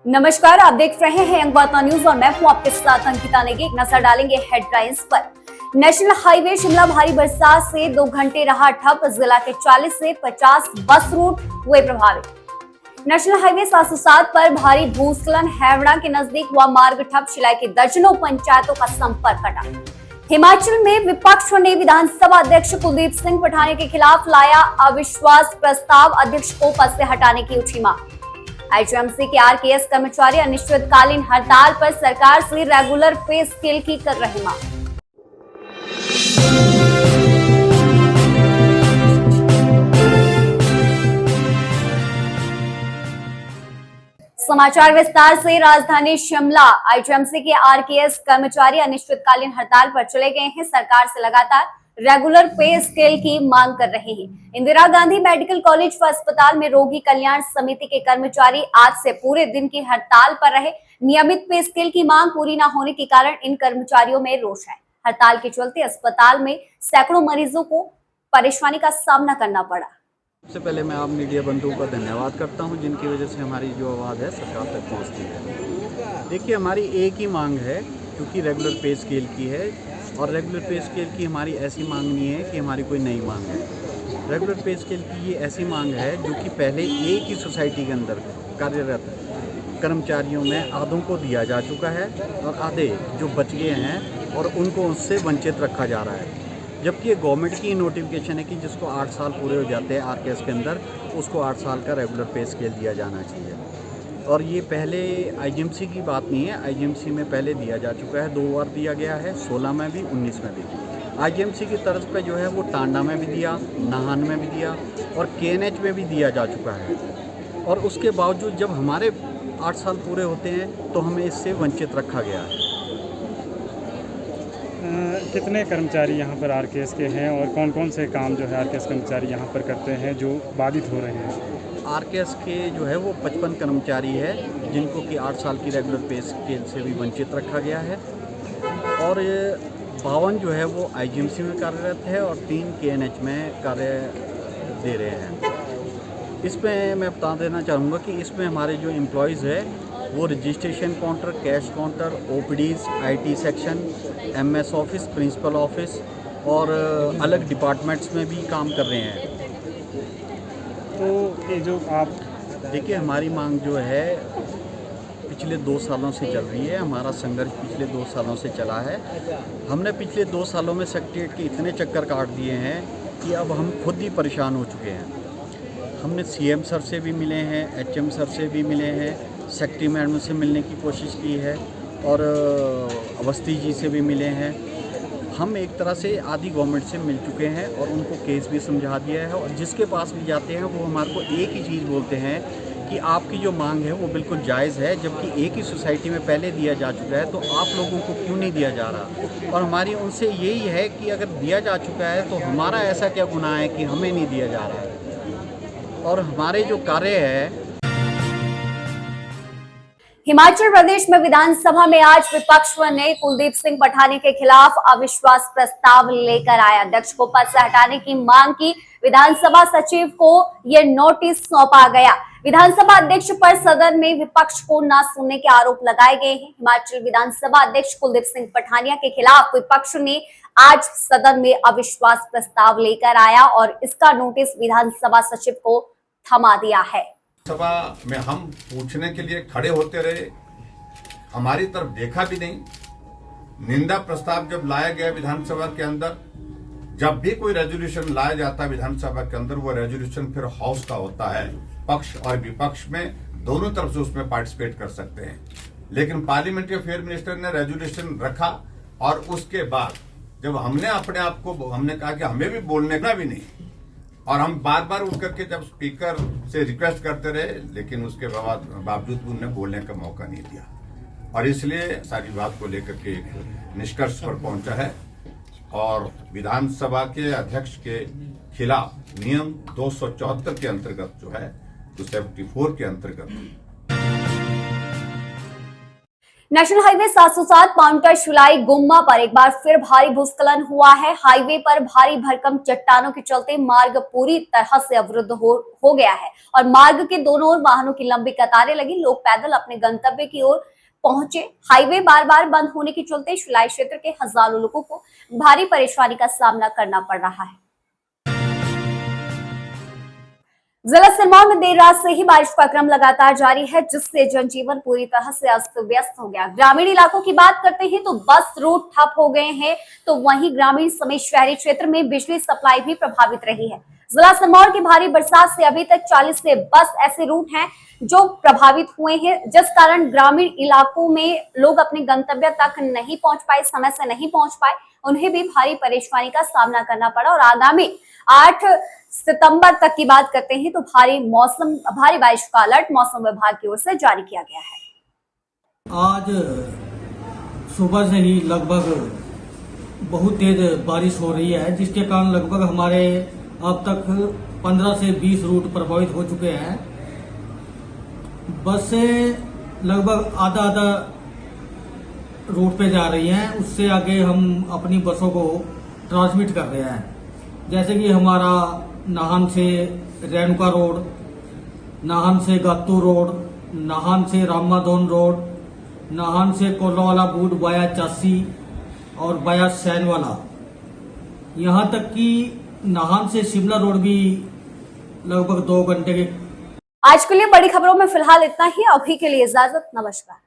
नमस्कार, आप देख रहे हैं अंगवाता न्यूज और मैं हूं आपके साथ अंकिता नेगी। एक नजर डालेंगे हेडलाइंस पर। नेशनल हाईवे शिमला भारी बरसात से 2 घंटे रहा ठप। जिला के 40 से 50 बस रूट हुए प्रभावित। नेशनल हाईवे 707 पर भारी भूस्खलन, हैवड़ा के नजदीक हुआ मार्ग ठप। शिलाई की दर्जनों पंचायतों का संपर्क कटा। हिमाचल में विपक्ष ने विधानसभा अध्यक्ष कुलदीप सिंह पठानिया के खिलाफ लाया अविश्वास प्रस्ताव। अध्यक्ष को पद से हटाने की उठी मांग। आईजीएमसी के आरकेएस कर्मचारी अनिश्चितकालीन हड़ताल पर सरकार से रेगुलर पे स्केल की कर रहे मांग। समाचार विस्तार से। राजधानी शिमला आईजीएमसी के आरकेएस कर्मचारी अनिश्चितकालीन हड़ताल पर चले गए हैं। सरकार से लगातार रेगुलर पे स्केल की मांग कर रहे हैं। इंदिरा गांधी मेडिकल कॉलेज व अस्पताल में रोगी कल्याण समिति के कर्मचारी आज से पूरे दिन की हड़ताल पर रहे। नियमित पे स्केल की मांग पूरी न होने के कारण इन कर्मचारियों में रोष है। हड़ताल के चलते अस्पताल में सैकड़ों मरीजों को परेशानी का सामना करना पड़ा। सबसे पहले मैं आप मीडिया बंधुओं का धन्यवाद करता हूं, जिनकी वजह से हमारी जो आवाज़ है सरकार तक पहुंचती है। देखिए, हमारी एक ही मांग है, क्योंकि रेगुलर पे स्केल की है, और रेगुलर पे स्केल की हमारी ऐसी मांग नहीं है कि हमारी कोई नई मांग है। रेगुलर पे स्केल की ये ऐसी मांग है जो कि पहले एक ही सोसाइटी के अंदर कार्यरत कर्मचारियों में आधों को दिया जा चुका है, और आधे जो बच गए हैं और उनको उससे वंचित रखा जा रहा है। जबकि ये गवर्नमेंट की नोटिफिकेशन है कि जिसको 8 साल पूरे हो जाते हैं आरकेएस के अंदर, उसको 8 साल का रेगुलर पे स्केल दिया जाना चाहिए। और ये पहले आईजीएमसी की बात नहीं है, आईजीएमसी में पहले दिया जा चुका है, 2 बार दिया गया है, 16 में भी, 19 में भी। आईजीएमसी की तर्ज पे जो है वो टांडा में भी दिया, नाहन में भी दिया, और केएनएच में भी दिया जा चुका है। और उसके बावजूद जब हमारे 8 साल पूरे होते हैं तो हमें इससे वंचित रखा गया है। कितने कर्मचारी यहाँ पर आरकेएस के हैं और कौन कौन से काम जो है आरकेएस कर्मचारी यहाँ पर करते हैं जो बाधित हो रहे हैं? आरकेएस के जो है वो 55 कर्मचारी है, जिनको कि 8 साल की रेगुलर पे स्केल से भी वंचित रखा गया है, और 52 जो है वो आईजीएमसी में कार्यरत है और 3 केएनएच में कार्य दे रहे हैं। इसमें मैं बता देना चाहूँगा कि इसमें हमारे जो एम्प्लॉयज़ है वो registration counter, cash counter, OPDs, IT section, MS office, principal office और अलग डिपार्टमेंट्स में भी काम कर रहे हैं। तो ये जो आप देखिए, हमारी मांग जो है पिछले 2 सालों से चल रही है। हमारा संघर्ष पिछले 2 सालों से चला है। हमने पिछले 2 सालों में सेक्रेटरीट के इतने चक्कर काट दिए हैं कि अब हम खुद ही परेशान हो चुके हैं। हमने सीएम सर से भी मिले हैं, एचएम सर से भी मिले हैं, सेक्रेटरी मैडम से मिलने की कोशिश की है, और अवस्थी जी से भी मिले हैं। हम एक तरह से आधी गवर्नमेंट से मिल चुके हैं और उनको केस भी समझा दिया है, और जिसके पास भी जाते हैं वो हमारे को एक ही चीज़ बोलते हैं कि आपकी जो मांग है वो बिल्कुल जायज़ है, जबकि एक ही सोसाइटी में पहले दिया जा चुका है, तो आप लोगों को क्यों नहीं दिया जा रहा। और हमारी उनसे यही है कि अगर दिया जा चुका है तो हमारा ऐसा क्या गुनाह है कि हमें नहीं दिया जा रहा है। और हमारे जो कार्य है, हिमाचल प्रदेश में विधानसभा में आज विपक्ष ने कुलदीप सिंह पठानिया के खिलाफ अविश्वास प्रस्ताव लेकर आया। अध्यक्ष को पद से हटाने की मांग की। विधानसभा सचिव को यह नोटिस सौंपा गया। विधानसभा अध्यक्ष पर सदन में विपक्ष को न सुनने के आरोप लगाए गए हैं। हिमाचल विधानसभा अध्यक्ष कुलदीप सिंह पठानिया के खिलाफ विपक्ष ने आज सदन में अविश्वास प्रस्ताव लेकर आया और इसका नोटिस विधानसभा सचिव को थमा दिया है। सभा में हम पूछने के लिए खड़े होते रहे, हमारी तरफ देखा भी नहीं। निंदा प्रस्ताव जब लाया गया विधानसभा के अंदर, जब भी कोई रेजोल्यूशन लाया जाता है विधानसभा के अंदर, वो रेजोल्यूशन फिर हाउस का होता है। पक्ष और विपक्ष में दोनों तरफ से उसमें पार्टिसिपेट कर सकते हैं। लेकिन पार्लियामेंट्री अफेयर मिनिस्टर ने रेजोल्यूशन रखा, और उसके बाद जब हमने अपने आप को हमने कहा कि हमें भी बोलने का भी नहीं, और हम बार बार उठ करके जब स्पीकर से रिक्वेस्ट करते रहे, लेकिन उसके बावजूद उन्हें बोलने का मौका नहीं दिया, और इसलिए सारी बात को लेकर के एक निष्कर्ष पर पहुंचा है। और विधानसभा के अध्यक्ष के खिलाफ नियम 274 के अंतर्गत जो है 274 के अंतर्गत नेशनल हाईवे 707 पाउंटा शुलाई गुम्मा पर एक बार फिर भारी भूस्खलन हुआ है। हाईवे पर भारी भरकम चट्टानों के चलते मार्ग पूरी तरह से अवरुद्ध हो गया है और मार्ग के दोनों ओर वाहनों की लंबी कतारें लगी। लोग पैदल अपने गंतव्य की ओर पहुंचे। हाईवे बार बार बंद होने के चलते शुलाई क्षेत्र के हजारों लोगों को भारी परेशानी का सामना करना पड़ रहा है। जिला सिरमौर में देर रात से ही बारिश का क्रम लगातार जारी है, जिससे जनजीवन पूरी तरह से अस्त व्यस्त हो गया। ग्रामीण इलाकों की बात करते हैं तो बस रूट ठप हो गए हैं, तो वहीं ग्रामीण समेत शहरी क्षेत्र में बिजली सप्लाई भी प्रभावित रही है। जिला सिरमौर की भारी बरसात से अभी तक 40 से बस ऐसे रूट हैं जो प्रभावित हुए हैं, जिस कारण ग्रामीण इलाकों में लोग अपने गंतव्य तक नहीं पहुंच पाए, समय से नहीं पहुंच पाए। उन्हें भी भारी परेशानी का सामना करना पड़ा और आगामी 8 सितंबर तक की बात करते हैं तो भारी बारिश का अलर्ट मौसम विभाग की ओर से जारी किया गया है। आज सुबह से ही लगभग बहुत तेज बारिश हो रही है, जिसके कारण लगभग हमारे अब तक 15 से 20 रूट प्रभावित हो चुके हैं। बस से लगभग आधा रूट पे जा रही हैं, उससे आगे हम अपनी बसों को ट्रांसमिट कर रहे हैं। जैसे कि हमारा नाहन से रेणुका रोड, नाहन से गातू रोड, नाहन से रामाधोन रोड, नाहन से कोल्लावाला बूट वाया चासी और वाया सैनवाला, यहाँ तक कि नाहन से शिमला रोड भी लगभग 2 घंटे के। आज के लिए बड़ी खबरों में फिलहाल इतना ही। अभी के लिए इजाजत, नमस्कार।